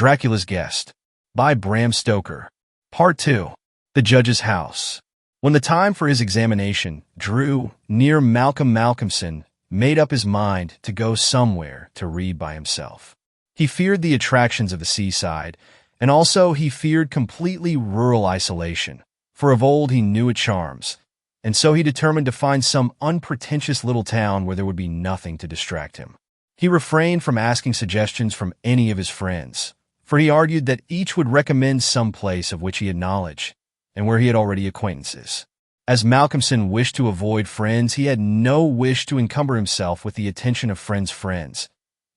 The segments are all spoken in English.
Dracula's Guest by Bram Stoker. Part 2. The Judge's House. When the time for his examination drew near, Malcolmson made up his mind to go somewhere to read by himself. He feared the attractions of the seaside, and also he feared completely rural isolation, for of old he knew its charms, and so he determined to find some unpretentious little town where there would be nothing to distract him. He refrained from asking suggestions from any of his friends, for he argued that each would recommend some place of which he had knowledge, and where he had already acquaintances. As Malcolmson wished to avoid friends, he had no wish to encumber himself with the attention of friends,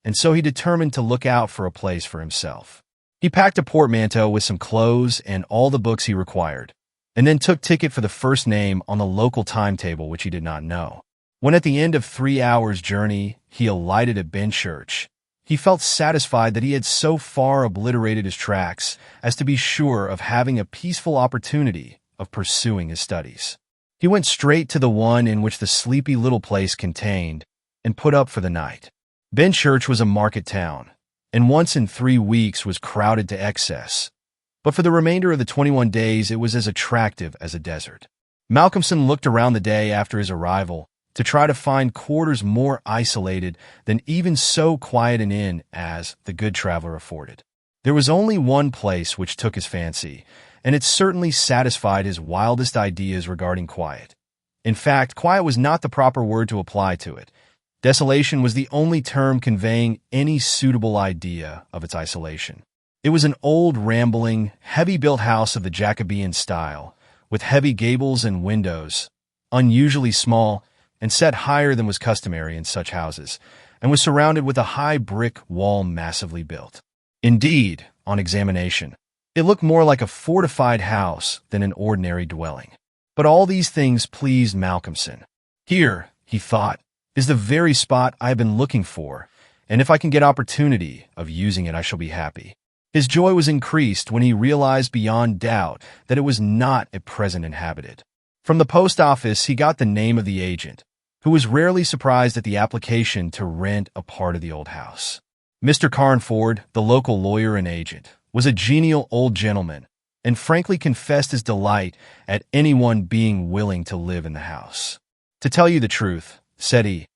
and so he determined to look out for a place for himself. He packed a portmanteau with some clothes and all the books he required, and then took ticket for the first name on the local timetable which he did not know. When at the end of 3 hours' journey he alighted at Benchurch, he felt satisfied that he had so far obliterated his tracks as to be sure of having a peaceful opportunity of pursuing his studies. He went straight to the one in which the sleepy little place contained and put up for the night. Benchurch was a market town, and once in 3 weeks was crowded to excess, but for the remainder of the 21 days it was as attractive as a desert. Malcolmson looked around the day after his arrival to try to find quarters more isolated than even so quiet an inn as the Good Traveler afforded. There was only one place which took his fancy, and it certainly satisfied his wildest ideas regarding quiet. In fact, quiet was not the proper word to apply to it. Desolation was the only term conveying any suitable idea of its isolation. It was an old, rambling, heavy-built house of the Jacobean style, with heavy gables and windows, unusually small, and set higher than was customary in such houses, and was surrounded with a high brick wall massively built. Indeed, on examination, it looked more like a fortified house than an ordinary dwelling. But all these things pleased Malcolmson. Here, he thought, is the very spot I have been looking for, and if I can get opportunity of using it I shall be happy. His joy was increased when he realized beyond doubt that it was not at present inhabited. From the post office he got the name of the agent, who was rarely surprised at the application to rent a part of the old house. Mr. Carnford, the local lawyer and agent, was a genial old gentleman, and frankly confessed his delight at anyone being willing to live in the house. "To tell you the truth," said he,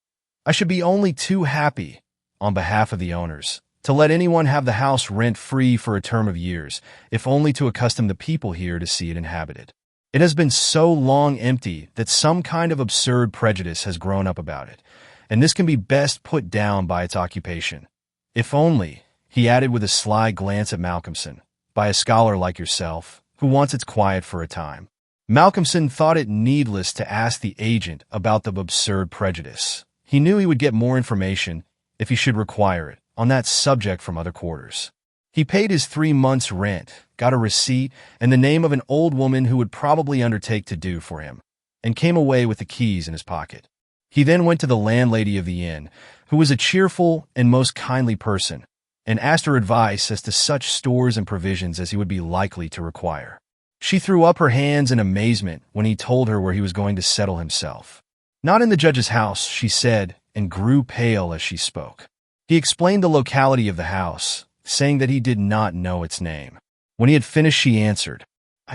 "I should be only too happy, on behalf of the owners, to let anyone have the house rent-free for a term of years, if only to accustom the people here to see it inhabited. It has been so long empty that some kind of absurd prejudice has grown up about it, and this can be best put down by its occupation. If only," he added with a sly glance at Malcolmson, "by a scholar like yourself, who wants its quiet for a time." Malcolmson thought it needless to ask the agent about the absurd prejudice. He knew he would get more information, if he should require it, on that subject from other quarters. He paid his 3 months' rent, got a receipt, and the name of an old woman who would probably undertake to do for him, and came away with the keys in his pocket. He then went to the landlady of the inn, who was a cheerful and most kindly person, and asked her advice as to such stores and provisions as he would be likely to require. She threw up her hands in amazement when he told her where he was going to settle himself. "Not in the judge's house," she said, and grew pale as she spoke. He explained the locality of the house, saying that he did not know its name. When he had finished, she answered,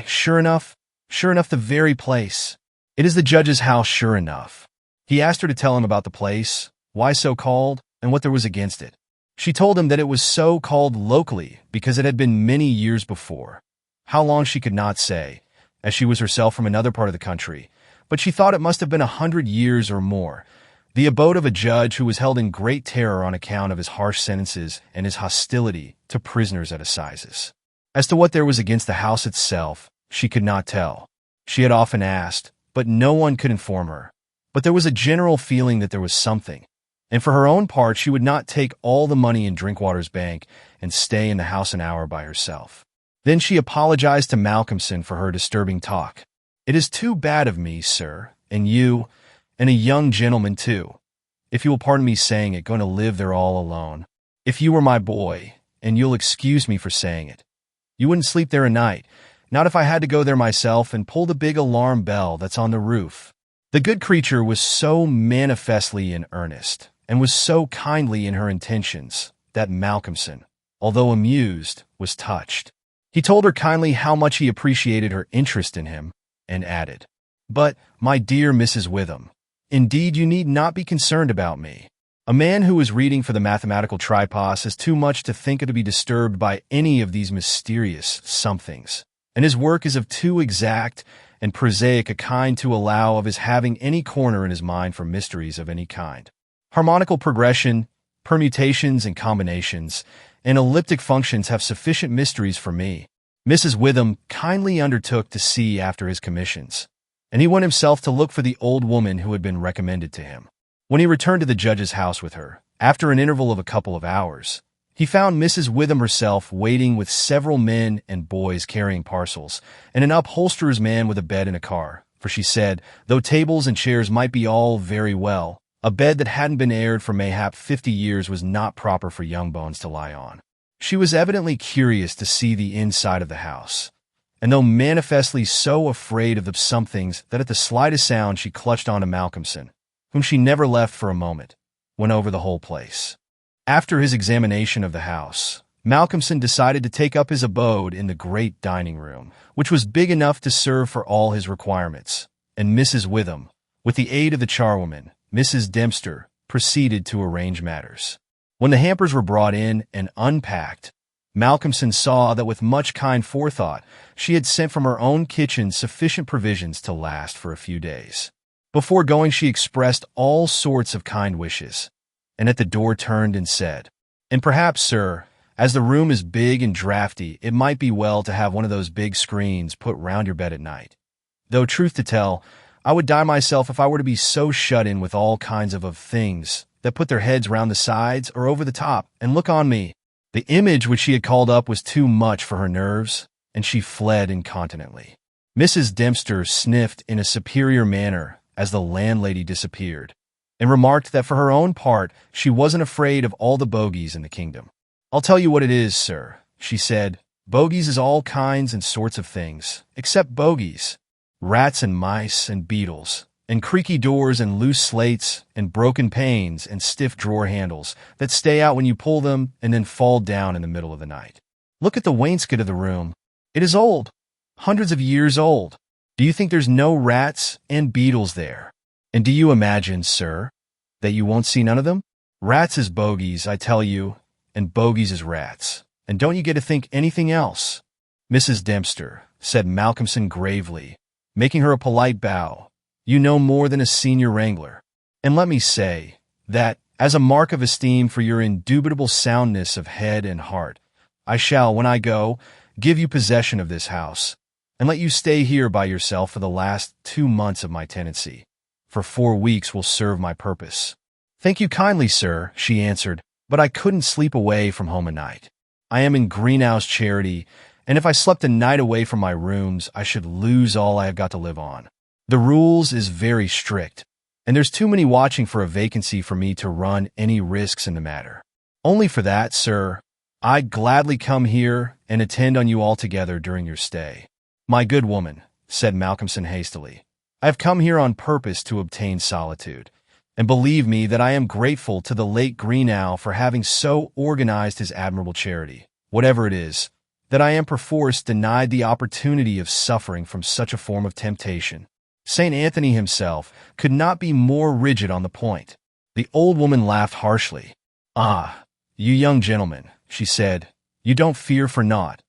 Sure enough, the very place. It is the judge's house, sure enough." He asked her to tell him about the place, why so called, and what there was against it. She told him that it was so called locally because it had been many years before. How long she could not say, as she was herself from another part of the country, but she thought it must have been 100 years or more, the abode of a judge who was held in great terror on account of his harsh sentences and his hostility to prisoners at assizes. As to what there was against the house itself, she could not tell. She had often asked, but no one could inform her. But there was a general feeling that there was something, and for her own part she would not take all the money in Drinkwater's bank and stay in the house an hour by herself. Then she apologized to Malcolmson for her disturbing talk. "It is too bad of me, sir, and you, and a young gentleman too, if you will pardon me saying it, going to live there all alone. If you were my boy, and you'll excuse me for saying it, you wouldn't sleep there a night, not if I had to go there myself and pull the big alarm bell that's on the roof." The good creature was so manifestly in earnest, and was so kindly in her intentions, that Malcolmson, although amused, was touched. He told her kindly how much he appreciated her interest in him, and added, "But, my dear Mrs. Witham, indeed you need not be concerned about me. A man who is reading for the mathematical tripos is too much to think of to be disturbed by any of these mysterious somethings, and his work is of too exact and prosaic a kind to allow of his having any corner in his mind for mysteries of any kind. Harmonical progression, permutations and combinations, and elliptic functions have sufficient mysteries for me." Mrs. Witham kindly undertook to see after his commissions, and he went himself to look for the old woman who had been recommended to him. When he returned to the judge's house with her, after an interval of a couple of hours, he found Mrs. Witham herself waiting with several men and boys carrying parcels, and an upholsterer's man with a bed in a car, for she said, though tables and chairs might be all very well, a bed that hadn't been aired for mayhap 50 years was not proper for young bones to lie on. She was evidently curious to see the inside of the house, and though manifestly so afraid of the somethings that at the slightest sound she clutched on to Malcolmson, whom she never left for a moment, went over the whole place. After his examination of the house, Malcolmson decided to take up his abode in the great dining room, which was big enough to serve for all his requirements, and Mrs. Witham, with the aid of the charwoman, Mrs. Dempster, proceeded to arrange matters. When the hampers were brought in and unpacked, Malcolmson saw that with much kind forethought she had sent from her own kitchen sufficient provisions to last for a few days. Before going she expressed all sorts of kind wishes, and at the door turned and said, "And perhaps, sir, as the room is big and draughty, it might be well to have one of those big screens put round your bed at night. Though, truth to tell, I would die myself if I were to be so shut in with all kinds of things that put their heads round the sides or over the top and look on me." The image which she had called up was too much for her nerves, and she fled incontinently. Mrs. Dempster sniffed in a superior manner as the landlady disappeared, and remarked that for her own part she wasn't afraid of all the bogies in the kingdom. "I'll tell you what it is, sir," she said, "bogies is all kinds and sorts of things, except bogies. Rats and mice and beetles, and creaky doors and loose slates and broken panes and stiff drawer handles that stay out when you pull them and then fall down in the middle of the night. Look at the wainscot of the room. It is old, hundreds of years old. Do you think there's no rats and beetles there? And do you imagine, sir, that you won't see none of them? Rats is bogies, I tell you, and bogies is rats. And don't you get to think anything else?" "Mrs. Dempster," said Malcolmson gravely, making her a polite bow, "you know more than a senior wrangler. And let me say that, as a mark of esteem for your indubitable soundness of head and heart, I shall, when I go, give you possession of this house, and let you stay here by yourself for the last 2 months of my tenancy, for 4 weeks will serve my purpose." "Thank you kindly, sir," she answered, "but I couldn't sleep away from home a night. I am in Greenhouse Charity, and if I slept a night away from my rooms, I should lose all I have got to live on. The rules is very strict, and there's too many watching for a vacancy for me to run any risks in the matter. Only for that, sir, I'd gladly come here and attend on you altogether during your stay." "My good woman," said Malcolmson hastily, "I have come here on purpose to obtain solitude, and believe me that I am grateful to the late Greenough for having so organized his admirable charity, whatever it is, that I am perforce denied the opportunity of suffering from such a form of temptation. St. Anthony himself could not be more rigid on the point." The old woman laughed harshly. "Ah, you young gentlemen," she said, "you don't fear for naught,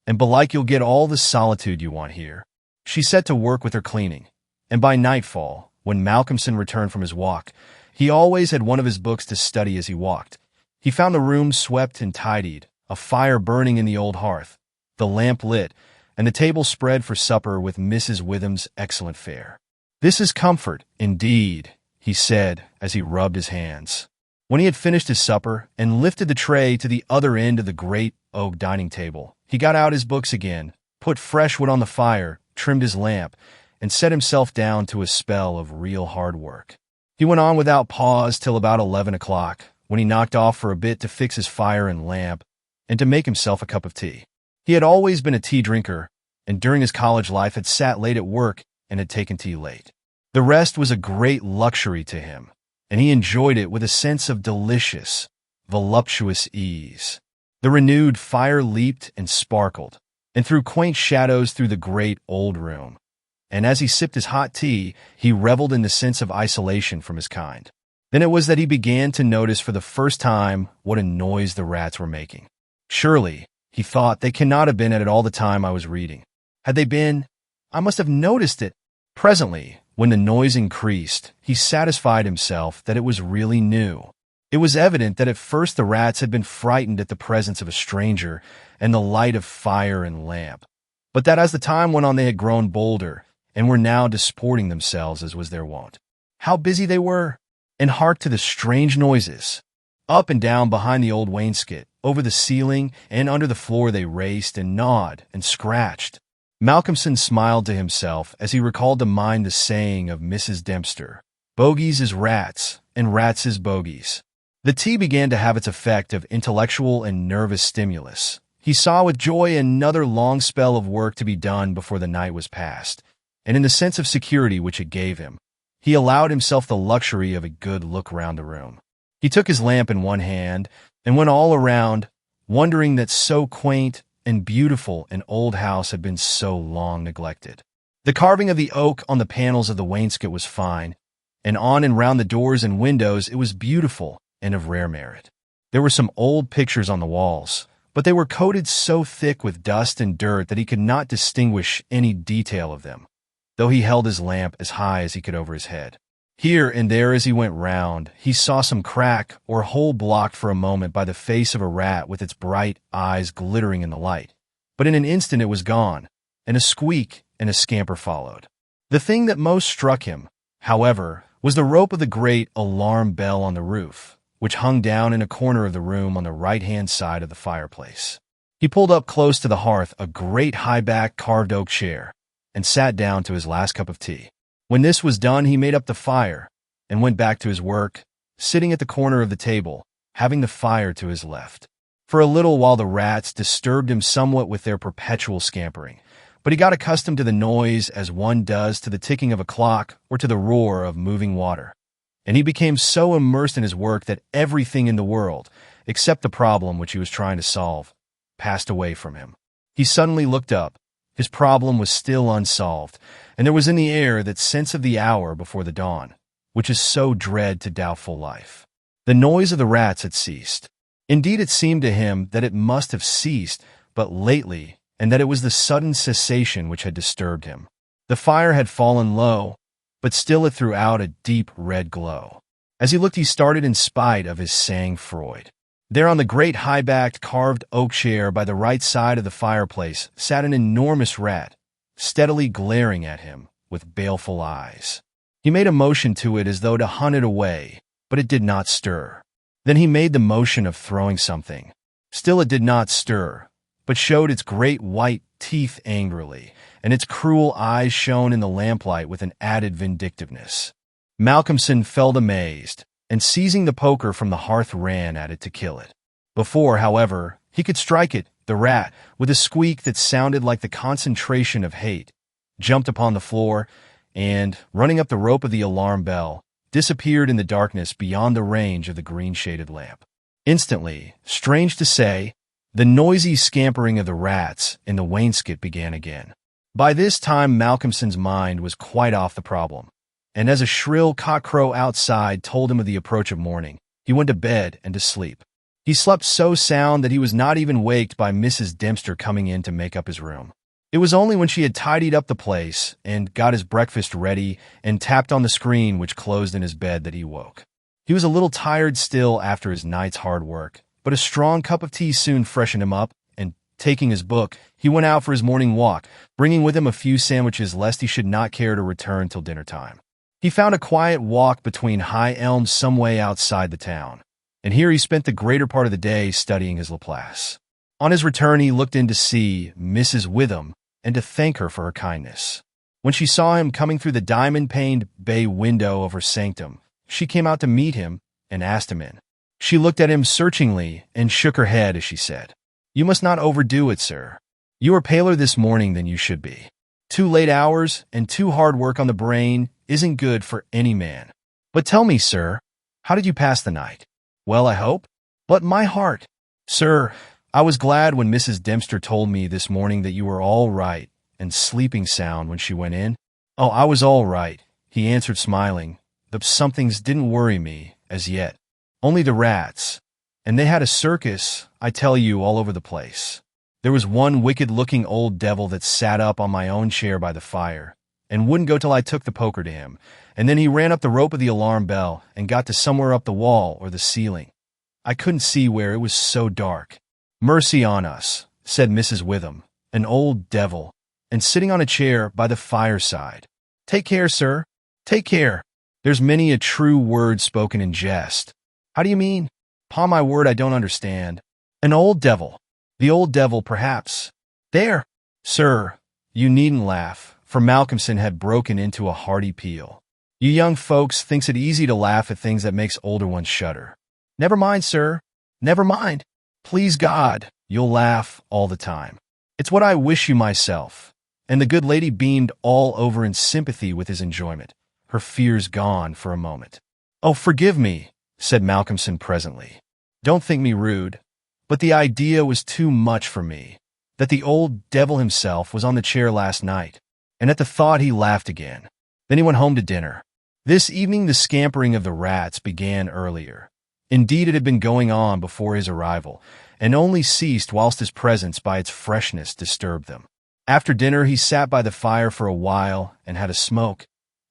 and belike you'll get all the solitude you want here." She set to work with her cleaning, and by nightfall, when Malcolmson returned from his walk, he always had one of his books to study as he walked. He found the room swept and tidied, a fire burning in the old hearth, the lamp lit, and the table spread for supper with Mrs. Witham's excellent fare. "This is comfort, indeed," he said as he rubbed his hands. When he had finished his supper and lifted the tray to the other end of the great oak dining table, he got out his books again, put fresh wood on the fire, trimmed his lamp, and set himself down to a spell of real hard work. He went on without pause till about 11 o'clock, when he knocked off for a bit to fix his fire and lamp, and to make himself a cup of tea. He had always been a tea drinker, and during his college life had sat late at work and had taken tea late. The rest was a great luxury to him, and he enjoyed it with a sense of delicious, voluptuous ease. The renewed fire leaped and sparkled, and threw quaint shadows through the great old room. And as he sipped his hot tea, he reveled in the sense of isolation from his kind. Then it was that he began to notice for the first time what a noise the rats were making. Surely, he thought, they cannot have been at it all the time I was reading. Had they been, I must have noticed it. Presently, when the noise increased, he satisfied himself that it was really new. It was evident that at first the rats had been frightened at the presence of a stranger and the light of fire and lamp, but that as the time went on they had grown bolder and were now disporting themselves as was their wont. How busy they were! And hark to the strange noises! Up and down behind the old wainscot, over the ceiling and under the floor they raced and gnawed and scratched. Malcolmson smiled to himself as he recalled to mind the saying of Mrs. Dempster, "Bogies is rats, and rats is bogies." The tea began to have its effect of intellectual and nervous stimulus. He saw with joy another long spell of work to be done before the night was past, and in the sense of security which it gave him, he allowed himself the luxury of a good look round the room. He took his lamp in one hand and went all around, wondering that so quaint and beautiful an old house had been so long neglected. The carving of the oak on the panels of the wainscot was fine, and on and round the doors and windows it was beautiful and of rare merit. There were some old pictures on the walls, but they were coated so thick with dust and dirt that he could not distinguish any detail of them, though he held his lamp as high as he could over his head. Here and there as he went round, he saw some crack or hole blocked for a moment by the face of a rat with its bright eyes glittering in the light. But in an instant it was gone, and a squeak and a scamper followed. The thing that most struck him, however, was the rope of the great alarm bell on the roof, which hung down in a corner of the room on the right-hand side of the fireplace. He pulled up close to the hearth a great high-backed carved oak chair, and sat down to his last cup of tea. When this was done, he made up the fire and went back to his work, sitting at the corner of the table, having the fire to his left. For a little while the rats disturbed him somewhat with their perpetual scampering, but he got accustomed to the noise as one does to the ticking of a clock or to the roar of moving water, and he became so immersed in his work that everything in the world, except the problem which he was trying to solve, passed away from him. He suddenly looked up. His problem was still unsolved, and there was in the air that sense of the hour before the dawn, which is so dread to doubtful life. The noise of the rats had ceased. Indeed, it seemed to him that it must have ceased but lately, and that it was the sudden cessation which had disturbed him. The fire had fallen low, but still it threw out a deep red glow. As he looked, he started in spite of his sang-froid. There on the great high-backed carved oak chair by the right side of the fireplace sat an enormous rat, steadily glaring at him with baleful eyes. He made a motion to it as though to hunt it away, but it did not stir. Then he made the motion of throwing something. Still it did not stir, but showed its great white teeth angrily, and its cruel eyes shone in the lamplight with an added vindictiveness. Malcolmson felt amazed, and seizing the poker from the hearth ran at it to kill it. Before, however, he could strike it, the rat, with a squeak that sounded like the concentration of hate, jumped upon the floor, and, running up the rope of the alarm bell, disappeared in the darkness beyond the range of the green-shaded lamp. Instantly, strange to say, the noisy scampering of the rats in the wainscot began again. By this time Malcolmson's mind was quite off the problem, and as a shrill cockcrow outside told him of the approach of morning, he went to bed and to sleep. He slept so sound that he was not even waked by Mrs. Dempster coming in to make up his room. It was only when she had tidied up the place and got his breakfast ready and tapped on the screen which closed in his bed that he woke. He was a little tired still after his night's hard work, but a strong cup of tea soon freshened him up, and, taking his book, he went out for his morning walk, bringing with him a few sandwiches lest he should not care to return till dinner time. He found a quiet walk between high elms some way outside the town, and here he spent the greater part of the day studying his Laplace. On his return he looked in to see Mrs. Witham and to thank her for her kindness. When she saw him coming through the diamond-paned bay window of her sanctum, she came out to meet him and asked him in. She looked at him searchingly and shook her head as she said, "You must not overdo it, sir. You are paler this morning than you should be. 2 late hours and too hard work on the brain isn't good for any man. But tell me, sir, how did you pass the night? Well, I hope? But my heart, sir, I was glad when Mrs. Dempster told me this morning that you were all right and sleeping sound when she went in. Oh, I was all right, he answered smiling. The somethings didn't worry me, as yet. Only the rats. And they had a circus, I tell you, all over the place. There was one wicked-looking old devil that sat up on my own chair by the fire, and wouldn't go till I took the poker to him, and then he ran up the rope of the alarm bell and got to somewhere up the wall or the ceiling. I couldn't see where, it was so dark. Mercy on us, said Mrs. Witham, an old devil, and sitting on a chair by the fireside. Take care, sir. Take care. There's many a true word spoken in jest. How do you mean? 'Pon my word, I don't understand. An old devil. The old devil, perhaps. There. Sir, you needn't laugh, for Malcolmson had broken into a hearty peal. You young folks thinks it easy to laugh at things that makes older ones shudder. Never mind, sir. Never mind. Please God, you'll laugh all the time. It's what I wish you myself. And the good lady beamed all over in sympathy with his enjoyment, her fears gone for a moment. Oh, forgive me, said Malcolmson presently. Don't think me rude, but the idea was too much for me, that the old devil himself was on the chair last night, and at the thought he laughed again. Then he went home to dinner. This evening the scampering of the rats began earlier. Indeed, it had been going on before his arrival, and only ceased whilst his presence by its freshness disturbed them. After dinner he sat by the fire for a while and had a smoke,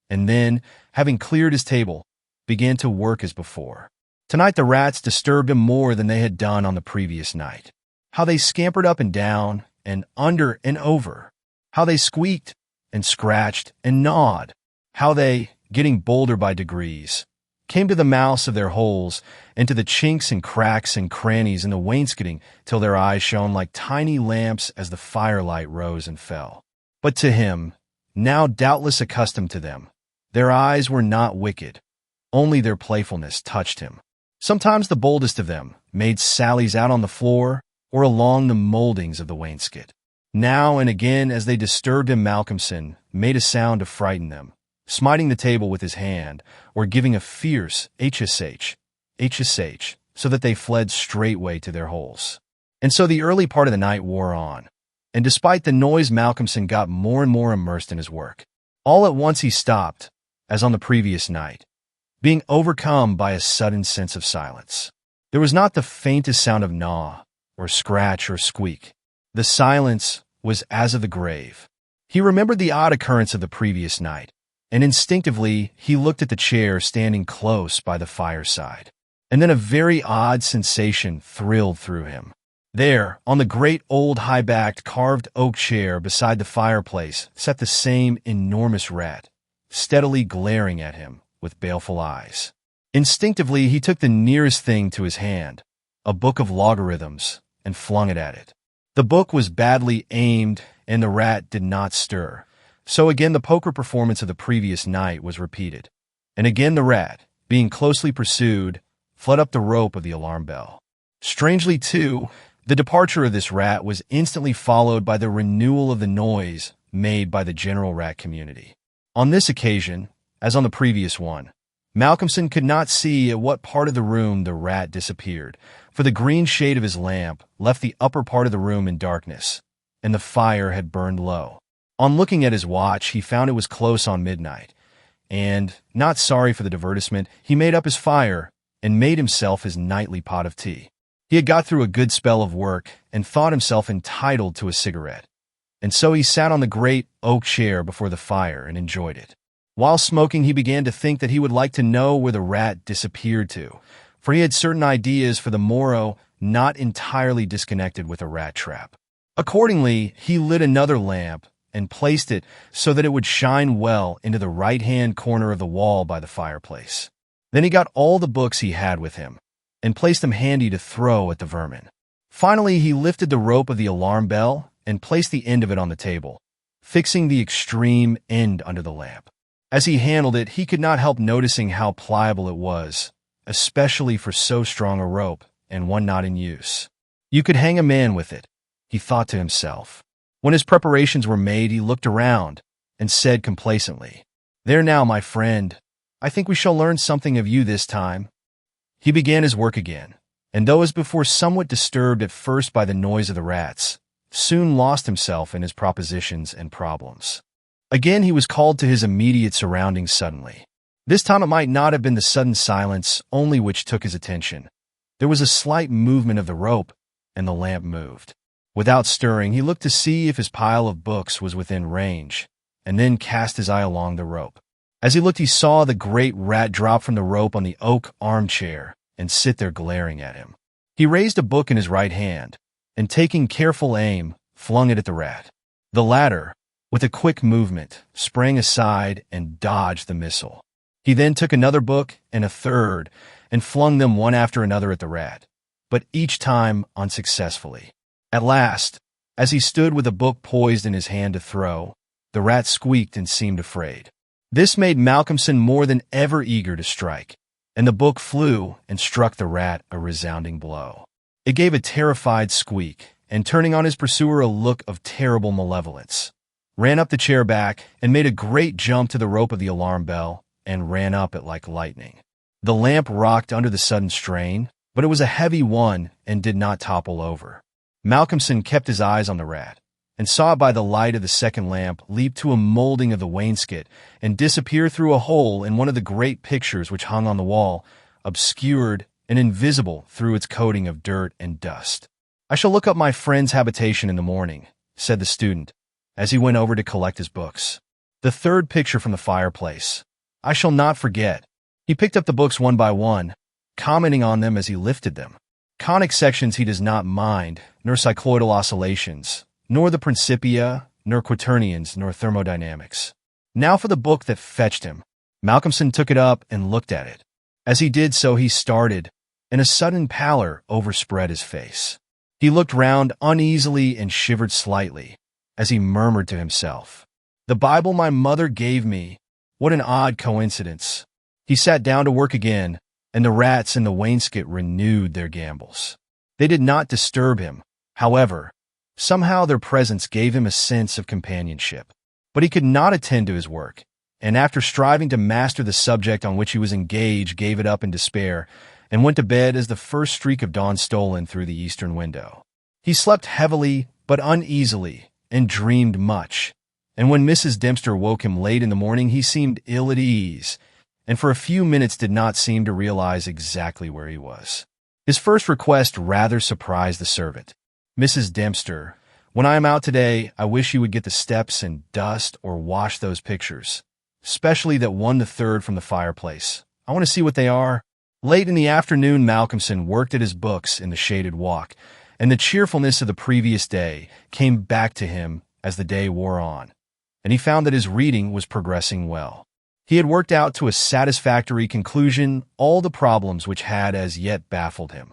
and then, having cleared his table, began to work as before. Tonight the rats disturbed him more than they had done on the previous night. How they scampered up and down, and under and over. How they squeaked, and scratched, and gnawed. How they, getting bolder by degrees, came to the mouths of their holes, and to the chinks and cracks and crannies in the wainscoting, till their eyes shone like tiny lamps as the firelight rose and fell. But to him, now doubtless accustomed to them, their eyes were not wicked, only their playfulness touched him. Sometimes the boldest of them made sallies out on the floor or along the moldings of the wainscot. Now and again, as they disturbed him, Malcolmson made a sound to frighten them, smiting the table with his hand, or giving a fierce hsh, hsh, so that they fled straightway to their holes. And so the early part of the night wore on, and despite the noise Malcolmson got more and more immersed in his work. All at once he stopped, as on the previous night, being overcome by a sudden sense of silence. There was not the faintest sound of gnaw, or scratch, or squeak. The silence was as of the grave. He remembered the odd occurrence of the previous night, and instinctively he looked at the chair standing close by the fireside. And then a very odd sensation thrilled through him. There, on the great old high-backed carved oak chair beside the fireplace, sat the same enormous rat, steadily glaring at him with baleful eyes. Instinctively he took the nearest thing to his hand, a book of logarithms, and flung it at it. The book was badly aimed, and the rat did not stir. So again the poker performance of the previous night was repeated, and again the rat, being closely pursued, fled up the rope of the alarm bell. Strangely, too, the departure of this rat was instantly followed by the renewal of the noise made by the general rat community. On this occasion, as on the previous one, Malcolmson could not see at what part of the room the rat disappeared, for the green shade of his lamp left the upper part of the room in darkness, and the fire had burned low. On looking at his watch, he found it was close on midnight, and, not sorry for the divertisement, he made up his fire and made himself his nightly pot of tea. He had got through a good spell of work and thought himself entitled to a cigarette, and so he sat on the great oak chair before the fire and enjoyed it. While smoking, he began to think that he would like to know where the rat disappeared to, for he had certain ideas for the morrow not entirely disconnected with a rat trap. Accordingly, he lit another lamp and placed it so that it would shine well into the right-hand corner of the wall by the fireplace. Then he got all the books he had with him and placed them handy to throw at the vermin. Finally, he lifted the rope of the alarm bell and placed the end of it on the table, fixing the extreme end under the lamp. As he handled it, he could not help noticing how pliable it was, especially for so strong a rope and one not in use. You could hang a man with it, he thought to himself. When his preparations were made, he looked around and said complacently, "There now, my friend, I think we shall learn something of you this time." He began his work again, and though as before somewhat disturbed at first by the noise of the rats, soon lost himself in his propositions and problems. Again he was called to his immediate surroundings suddenly. This time it might not have been the sudden silence only which took his attention. There was a slight movement of the rope, and the lamp moved. Without stirring, he looked to see if his pile of books was within range, and then cast his eye along the rope. As he looked, he saw the great rat drop from the rope on the oak armchair and sit there glaring at him. He raised a book in his right hand, and taking careful aim, flung it at the rat. The latter, with a quick movement, sprang aside and dodged the missile. He then took another book and a third, and flung them one after another at the rat, but each time unsuccessfully. At last, as he stood with a book poised in his hand to throw, the rat squeaked and seemed afraid. This made Malcolmson more than ever eager to strike, and the book flew and struck the rat a resounding blow. It gave a terrified squeak, and turning on his pursuer a look of terrible malevolence, ran up the chair back and made a great jump to the rope of the alarm bell and ran up it like lightning. The lamp rocked under the sudden strain, but it was a heavy one and did not topple over. Malcolmson kept his eyes on the rat, and saw it by the light of the second lamp leap to a molding of the wainscot and disappear through a hole in one of the great pictures which hung on the wall, obscured and invisible through its coating of dirt and dust. "I shall look up my friend's habitation in the morning," said the student, as he went over to collect his books. "The third picture from the fireplace. I shall not forget." He picked up the books one by one, commenting on them as he lifted them. Conic sections he does not mind, nor cycloidal oscillations, nor the Principia, nor quaternions, nor thermodynamics. Now for the book that fetched him. Malcolmson took it up and looked at it. As he did so, he started, and a sudden pallor overspread his face. He looked round uneasily and shivered slightly, as he murmured to himself, "The Bible my mother gave me. What an odd coincidence." He sat down to work again, and the rats in the wainscot renewed their gambols. They did not disturb him, however. Somehow their presence gave him a sense of companionship. But he could not attend to his work, and after striving to master the subject on which he was engaged, gave it up in despair, and went to bed as the first streak of dawn stole in through the eastern window. He slept heavily but uneasily, and dreamed much, and when Mrs. Dempster woke him late in the morning, he seemed ill at ease, and for a few minutes did not seem to realize exactly where he was. His first request rather surprised the servant. "Mrs. Dempster, when I am out today, I wish you would get the steps and dust or wash those pictures, especially that 1/3 from the fireplace. I want to see what they are." Late in the afternoon, Malcolmson worked at his books in the shaded walk, and the cheerfulness of the previous day came back to him as the day wore on, and he found that his reading was progressing well. He had worked out to a satisfactory conclusion all the problems which had as yet baffled him,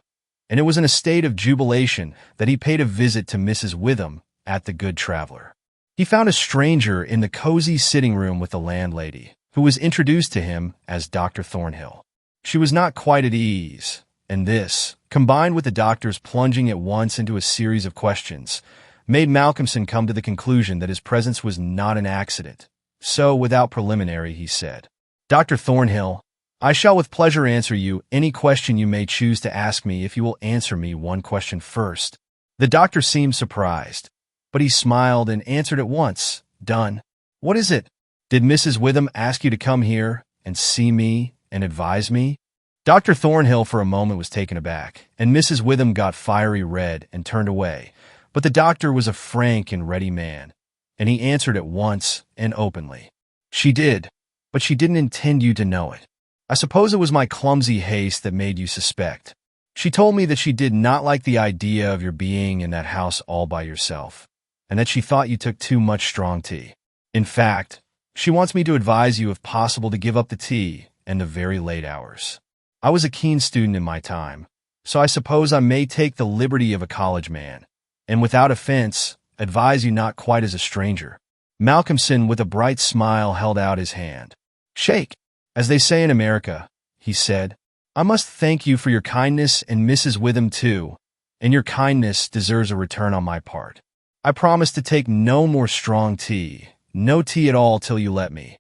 and it was in a state of jubilation that he paid a visit to Mrs. Witham at the Good Traveler. He found a stranger in the cozy sitting room with the landlady, who was introduced to him as Dr. Thornhill. She was not quite at ease, and this, combined with the doctor's plunging at once into a series of questions, made Malcolmson come to the conclusion that his presence was not an accident. So, without preliminary, he said, "Dr. Thornhill, I shall with pleasure answer you any question you may choose to ask me if you will answer me one question first." The doctor seemed surprised, but he smiled and answered at once, "Done. What is it? Did Mrs. Witham ask you to come here and see me and advise me?" Dr. Thornhill for a moment was taken aback, and Mrs. Witham got fiery red and turned away, but the doctor was a frank and ready man, and he answered at once and openly. "She did, but she didn't intend you to know it. I suppose it was my clumsy haste that made you suspect. She told me that she did not like the idea of your being in that house all by yourself, and that she thought you took too much strong tea. In fact, she wants me to advise you if possible to give up the tea and the very late hours. I was a keen student in my time, so I suppose I may take the liberty of a college man, and without offense, advise you not quite as a stranger." Malcolmson, with a bright smile, held out his hand. "Shake, as they say in America," he said. "I must thank you for your kindness, and Mrs. Witham too, and your kindness deserves a return on my part. I promise to take no more strong tea, no tea at all till you let me,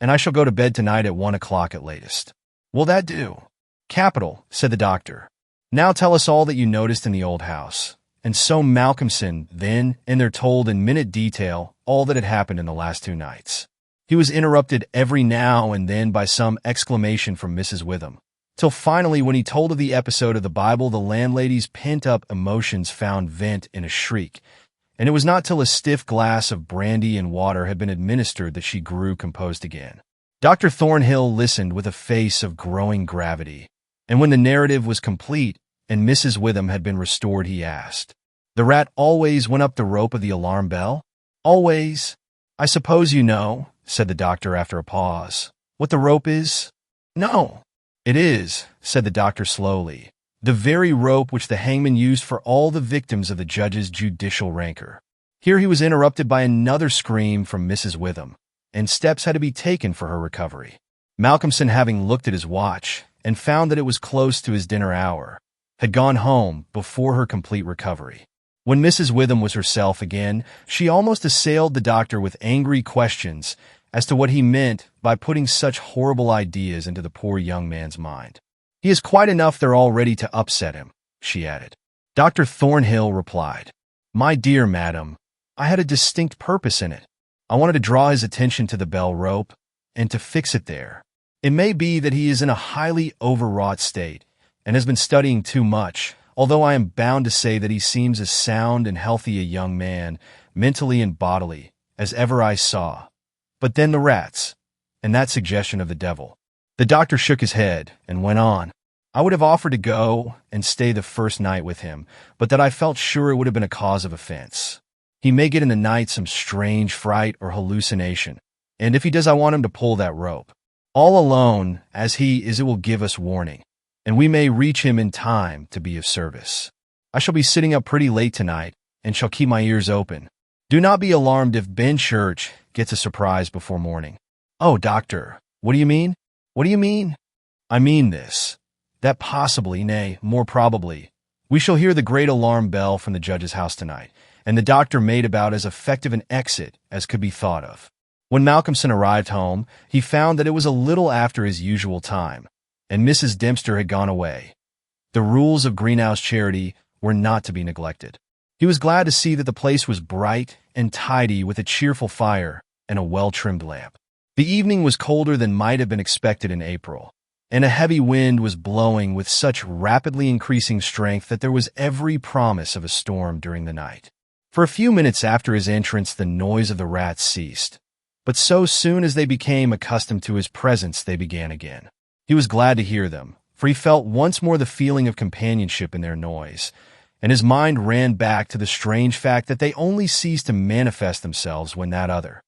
and I shall go to bed tonight at 1 o'clock at latest. Will that do?" "Capital," said the doctor. Now tell us all that you noticed in the old house." And so Malcolmson then, and they're told in minute detail all that had happened in the last 2 nights. He was interrupted every now and then by some exclamation from Mrs. Witham, till finally when he told of the episode of the Bible, the landlady's pent-up emotions found vent in a shriek, and it was not till a stiff glass of brandy and water had been administered that she grew composed again. Dr. Thornhill listened with a face of growing gravity, and when the narrative was complete and Mrs. Witham had been restored, he asked, "The rat always went up the rope of the alarm bell?" "Always. I suppose you know," said the doctor after a pause, "what the rope is?" "No." "It is," said the doctor slowly, "the very rope which the hangman used for all the victims of the judge's judicial rancor." Here he was interrupted by another scream from Mrs. Witham, and steps had to be taken for her recovery. Malcolmson, having looked at his watch and found that it was close to his dinner hour, had gone home before her complete recovery. When Mrs. Witham was herself again, she almost assailed the doctor with angry questions as to what he meant by putting such horrible ideas into the poor young man's mind. "He is quite enough there already to upset him," she added. Dr. Thornhill replied, "My dear madam, I had a distinct purpose in it. I wanted to draw his attention to the bell rope and to fix it there. It may be that he is in a highly overwrought state and has been studying too much, although I am bound to say that he seems as sound and healthy a young man, mentally and bodily, as ever I saw. But then the rats, and that suggestion of the devil." The doctor shook his head and went on, "I would have offered to go and stay the first night with him, but that I felt sure it would have been a cause of offense. He may get in the night some strange fright or hallucination, and if he does, I want him to pull that rope. All alone as he is, it will give us warning, and we may reach him in time to be of service. I shall be sitting up pretty late tonight, and shall keep my ears open. Do not be alarmed if Ben Church gets a surprise before morning." "Oh, doctor, what do you mean?" "What do you mean?" "I mean this, that possibly, nay, more probably, we shall hear the great alarm bell from the judge's house tonight," and the doctor made about as effective an exit as could be thought of. When Malcolmson arrived home, he found that it was a little after his usual time, and Mrs. Dempster had gone away. The rules of Greenhouse charity were not to be neglected. He was glad to see that the place was bright and tidy with a cheerful fire and a well-trimmed lamp. The evening was colder than might have been expected in April, and a heavy wind was blowing with such rapidly increasing strength that there was every promise of a storm during the night. For a few minutes after his entrance, the noise of the rats ceased, but so soon as they became accustomed to his presence, they began again. He was glad to hear them, for he felt once more the feeling of companionship in their noise, and his mind ran back to the strange fact that they only ceased to manifest themselves when that other,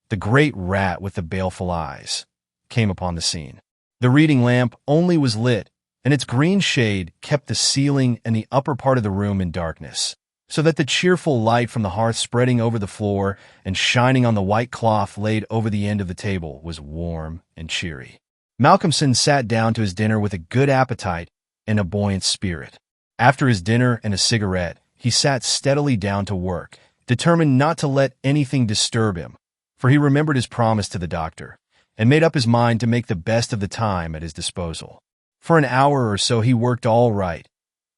the great rat with the baleful eyes, came upon the scene. The reading lamp only was lit, and its green shade kept the ceiling and the upper part of the room in darkness, so that the cheerful light from the hearth spreading over the floor and shining on the white cloth laid over the end of the table was warm and cheery. Malcolmson sat down to his dinner with a good appetite and a buoyant spirit. After his dinner and a cigarette, he sat steadily down to work, determined not to let anything disturb him, for he remembered his promise to the doctor, and made up his mind to make the best of the time at his disposal. For an hour or so he worked all right,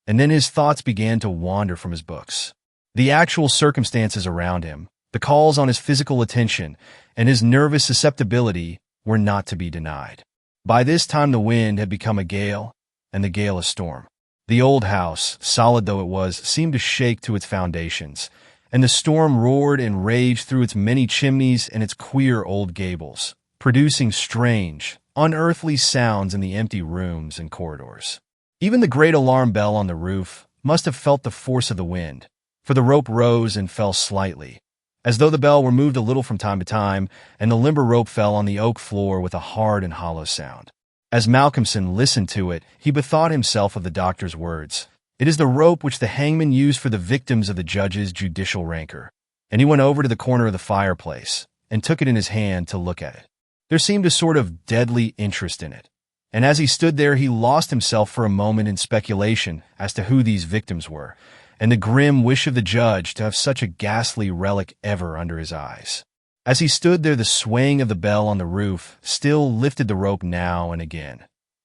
and then his thoughts began to wander from his books. The actual circumstances around him, the calls on his physical attention, and his nervous susceptibility were not to be denied. By this time the wind had become a gale, and the gale a storm. The old house, solid though it was, seemed to shake to its foundations, and the storm roared and raged through its many chimneys and its queer old gables, producing strange, unearthly sounds in the empty rooms and corridors. Even the great alarm bell on the roof must have felt the force of the wind, for the rope rose and fell slightly, as though the bell were moved a little from time to time, and the limber rope fell on the oak floor with a hard and hollow sound. As Malcolmson listened to it, he bethought himself of the doctor's words. "It is the rope which the hangman used for the victims of the judge's judicial rancor." And he went over to the corner of the fireplace and took it in his hand to look at it. There seemed a sort of deadly interest in it, and as he stood there he lost himself for a moment in speculation as to who these victims were, and the grim wish of the judge to have such a ghastly relic ever under his eyes. As he stood there, the swaying of the bell on the roof still lifted the rope now and again.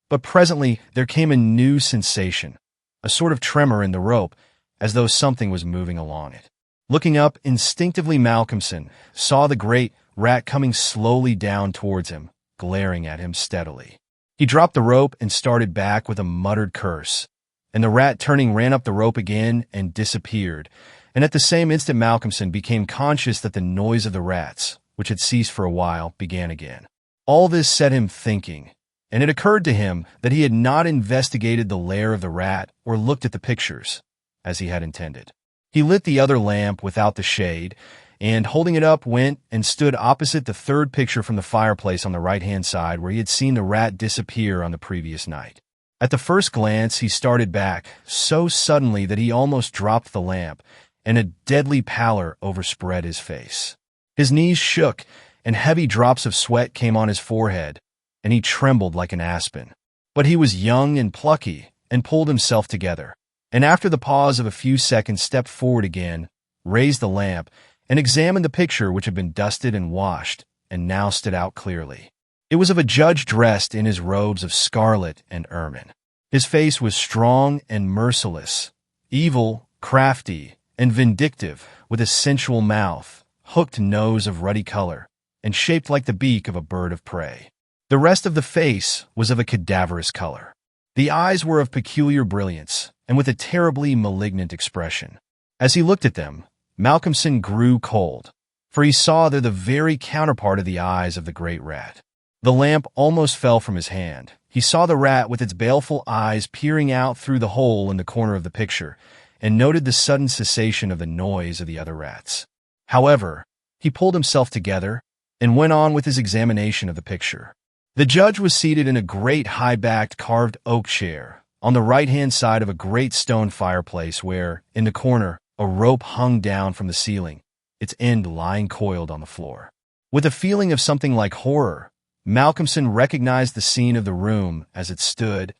But presently there came a new sensation, a sort of tremor in the rope, as though something was moving along it. Looking up, instinctively Malcolmson saw the great rat coming slowly down towards him, glaring at him steadily. He dropped the rope and started back with a muttered curse, and the rat turning ran up the rope again and disappeared, and at the same instant Malcolmson became conscious that the noise of the rats, which had ceased for a while, began again. All this set him thinking, and it occurred to him that he had not investigated the lair of the rat or looked at the pictures, as he had intended. He lit the other lamp without the shade, and holding it up went and stood opposite the third picture from the fireplace on the right-hand side where he had seen the rat disappear on the previous night. At the first glance, he started back so suddenly that he almost dropped the lamp, and a deadly pallor overspread his face. His knees shook, and heavy drops of sweat came on his forehead, and he trembled like an aspen. But he was young and plucky, and pulled himself together, and after the pause of a few seconds stepped forward again, raised the lamp, and examined the picture which had been dusted and washed, and now stood out clearly. It was of a judge dressed in his robes of scarlet and ermine. His face was strong and merciless, evil, crafty, and vindictive, with a sensual mouth, hooked nose of ruddy color, and shaped like the beak of a bird of prey. The rest of the face was of a cadaverous color. The eyes were of peculiar brilliance, and with a terribly malignant expression. As he looked at them, Malcolmson grew cold, for he saw they're the very counterpart of the eyes of the great rat. The lamp almost fell from his hand. He saw the rat with its baleful eyes peering out through the hole in the corner of the picture, and noted the sudden cessation of the noise of the other rats. However, he pulled himself together and went on with his examination of the picture. The judge was seated in a great high-backed carved oak chair on the right-hand side of a great stone fireplace where, in the corner, a rope hung down from the ceiling, its end lying coiled on the floor. With a feeling of something like horror, Malcolmson recognized the scene of the room as it stood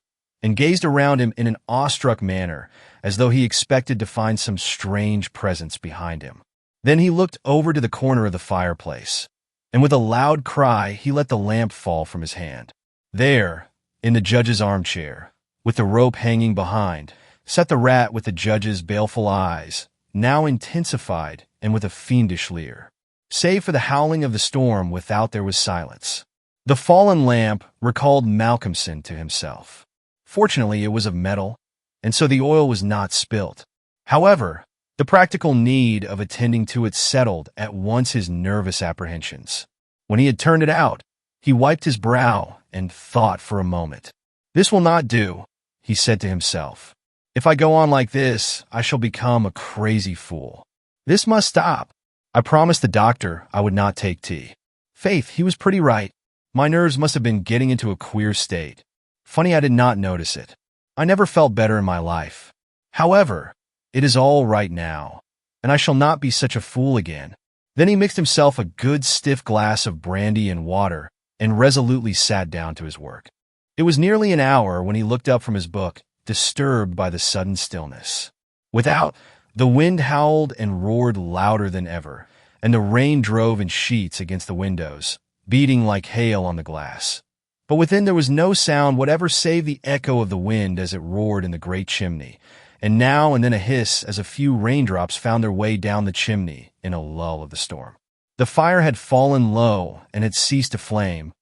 and gazed around him in an awestruck manner, as though he expected to find some strange presence behind him. Then he looked over to the corner of the fireplace, and with a loud cry he let the lamp fall from his hand. There, in the judge's armchair, with the rope hanging behind, sat the rat with the judge's baleful eyes, now intensified and with a fiendish leer. Save for the howling of the storm, without there was silence. The fallen lamp recalled Malcolmson to himself. Fortunately, it was of metal, and so the oil was not spilt. However, the practical need of attending to it settled at once his nervous apprehensions. When he had turned it out, he wiped his brow and thought for a moment. "This will not do," he said to himself. "If I go on like this, I shall become a crazy fool. This must stop. I promised the doctor I would not take tea. Faith, he was pretty right. My nerves must have been getting into a queer state. Funny I did not notice it. I never felt better in my life. However, it is all right now, and I shall not be such a fool again." Then he mixed himself a good stiff glass of brandy and water and resolutely sat down to his work. It was nearly an hour when he looked up from his book, disturbed by the sudden stillness. Without, the wind howled and roared louder than ever, and the rain drove in sheets against the windows, beating like hail on the glass. But within there was no sound whatever save the echo of the wind as it roared in the great chimney, and now and then a hiss as a few raindrops found their way down the chimney in a lull of the storm. The fire had fallen low and had ceased to flame,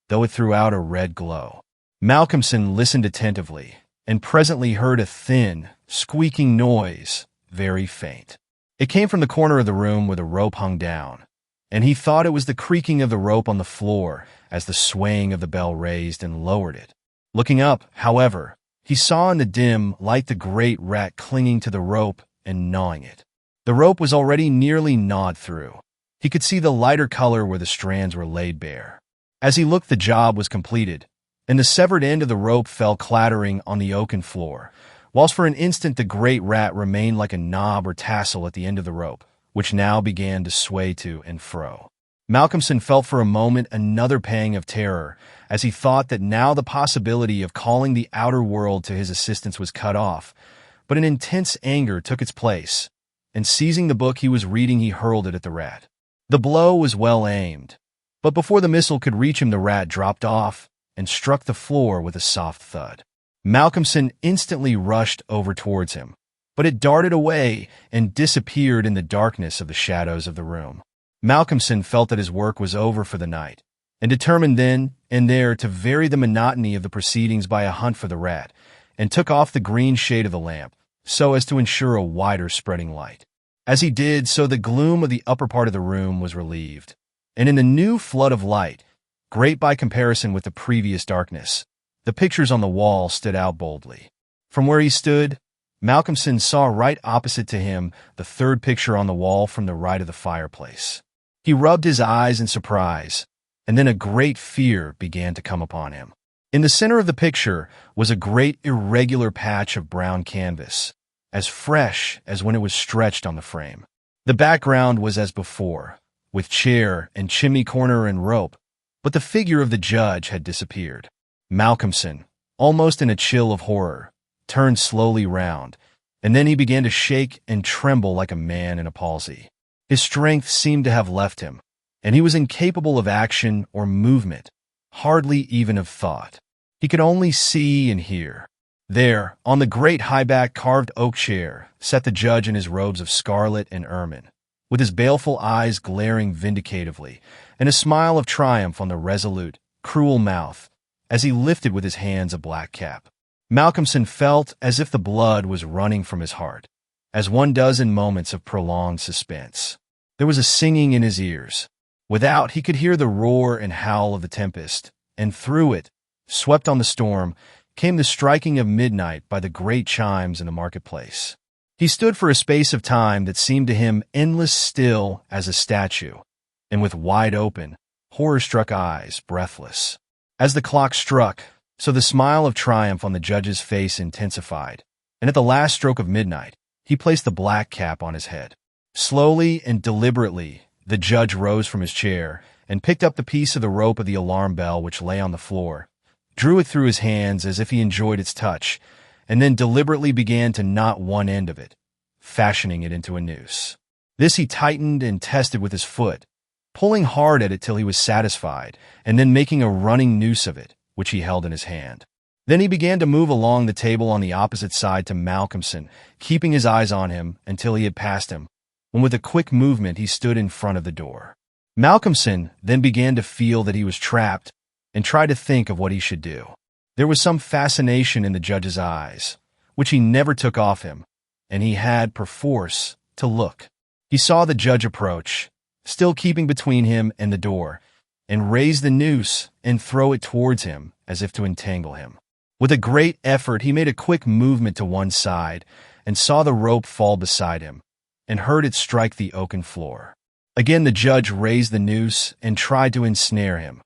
though it threw out a red glow. Malcolmson listened attentively, and presently heard a thin, squeaking noise, very faint. It came from the corner of the room where the rope hung down, and he thought it was the creaking of the rope on the floor as the swaying of the bell raised and lowered it. Looking up, however, he saw in the dim light the great rat clinging to the rope and gnawing it. The rope was already nearly gnawed through. He could see the lighter color where the strands were laid bare. As he looked, the job was completed, and the severed end of the rope fell clattering on the oaken floor, whilst for an instant the great rat remained like a knob or tassel at the end of the rope, which now began to sway to and fro. Malcolmson felt for a moment another pang of terror, as he thought that now the possibility of calling the outer world to his assistance was cut off, but an intense anger took its place, and seizing the book he was reading, he hurled it at the rat. The blow was well aimed, but before the missile could reach him, the rat dropped off and struck the floor with a soft thud. Malcolmson instantly rushed over towards him, but it darted away and disappeared in the darkness of the shadows of the room. Malcolmson felt that his work was over for the night, and determined then and there to vary the monotony of the proceedings by a hunt for the rat, and took off the green shade of the lamp so as to ensure a wider spreading light. As he did so, the gloom of the upper part of the room was relieved, and in the new flood of light, great by comparison with the previous darkness, the pictures on the wall stood out boldly. From where he stood, Malcolmson saw right opposite to him the third picture on the wall from the right of the fireplace. He rubbed his eyes in surprise, and then a great fear began to come upon him. In the center of the picture was a great irregular patch of brown canvas, as fresh as when it was stretched on the frame. The background was as before, with chair and chimney corner and rope, but the figure of the judge had disappeared. Malcolmson, almost in a chill of horror, turned slowly round, and then he began to shake and tremble like a man in a palsy. His strength seemed to have left him, and he was incapable of action or movement, hardly even of thought. He could only see and hear. There, on the great high-backed carved oak chair, sat the judge in his robes of scarlet and ermine, with his baleful eyes glaring vindicatively, and a smile of triumph on the resolute, cruel mouth, as he lifted with his hands a black cap. Malcolmson felt as if the blood was running from his heart, as one does in moments of prolonged suspense. There was a singing in his ears. Without, he could hear the roar and howl of the tempest, and through it, swept on the storm, came the striking of midnight by the great chimes in the marketplace. He stood for a space of time that seemed to him endless, still as a statue, and with wide open, horror-struck eyes, breathless. As the clock struck, so the smile of triumph on the judge's face intensified, and at the last stroke of midnight, he placed the black cap on his head. Slowly and deliberately, the judge rose from his chair and picked up the piece of the rope of the alarm bell which lay on the floor, drew it through his hands as if he enjoyed its touch, and then deliberately began to knot one end of it, fashioning it into a noose. This he tightened and tested with his foot, pulling hard at it till he was satisfied, and then making a running noose of it, which he held in his hand. Then he began to move along the table on the opposite side to Malcolmson, keeping his eyes on him until he had passed him, when with a quick movement he stood in front of the door. Malcolmson then began to feel that he was trapped and tried to think of what he should do. There was some fascination in the judge's eyes, which he never took off him, and he had, perforce, to look. He saw the judge approach, still keeping between him and the door, and raise the noose and throw it towards him as if to entangle him. With a great effort, he made a quick movement to one side and saw the rope fall beside him, and heard it strike the oaken floor. Again the judge raised the noose and tried to ensnare him,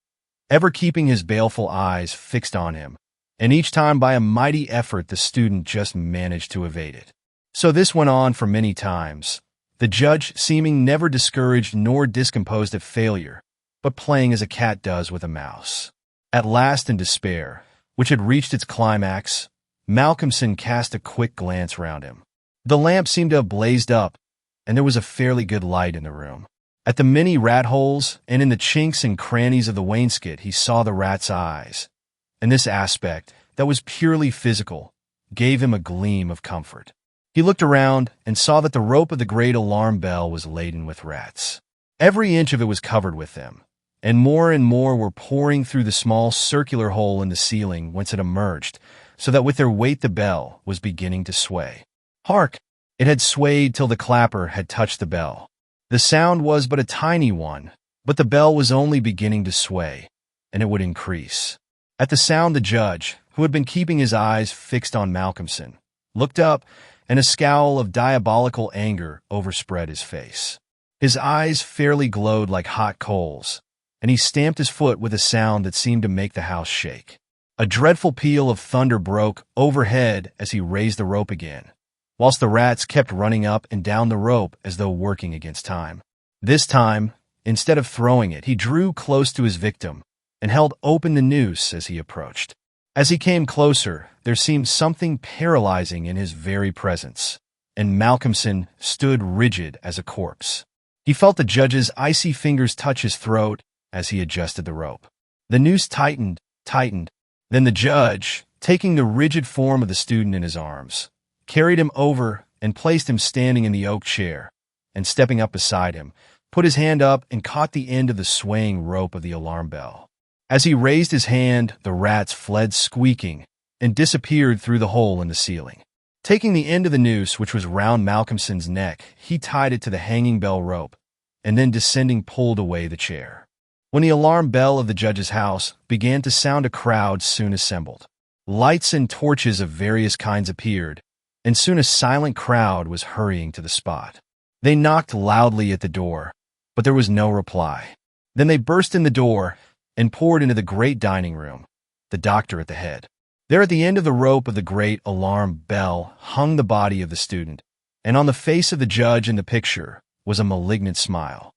ever keeping his baleful eyes fixed on him, and each time by a mighty effort the student just managed to evade it. So this went on for many times, the judge seeming never discouraged nor discomposed at failure, but playing as a cat does with a mouse. At last, in despair, which had reached its climax, Malcolmson cast a quick glance round him. The lamp seemed to have blazed up, and there was a fairly good light in the room. At the many rat holes and in the chinks and crannies of the wainscot he saw the rat's eyes, and this aspect, that was purely physical, gave him a gleam of comfort. He looked around and saw that the rope of the great alarm bell was laden with rats. Every inch of it was covered with them, and more were pouring through the small circular hole in the ceiling whence it emerged, so that with their weight the bell was beginning to sway. Hark! It had swayed till the clapper had touched the bell. The sound was but a tiny one, but the bell was only beginning to sway, and it would increase. At the sound the judge, who had been keeping his eyes fixed on Malcolmson, looked up, and a scowl of diabolical anger overspread his face. His eyes fairly glowed like hot coals, and he stamped his foot with a sound that seemed to make the house shake. A dreadful peal of thunder broke overhead as he raised the rope again, whilst the rats kept running up and down the rope as though working against time. This time, instead of throwing it, he drew close to his victim and held open the noose as he approached. As he came closer, there seemed something paralyzing in his very presence, and Malcolmson stood rigid as a corpse. He felt the judge's icy fingers touch his throat as he adjusted the rope. The noose tightened, then the judge, taking the rigid form of the student in his arms, carried him over and placed him standing in the oak chair, and stepping up beside him, put his hand up and caught the end of the swaying rope of the alarm bell. As he raised his hand, the rats fled squeaking and disappeared through the hole in the ceiling. Taking the end of the noose, which was round Malcolmson's neck, he tied it to the hanging bell rope, and then descending pulled away the chair. When the alarm bell of the judge's house began to sound, a crowd soon assembled. Lights and torches of various kinds appeared, and soon a silent crowd was hurrying to the spot. They knocked loudly at the door, but there was no reply. Then they burst in the door and poured into the great dining room, the doctor at the head. There at the end of the rope of the great alarm bell hung the body of the student, and on the face of the judge in the picture was a malignant smile.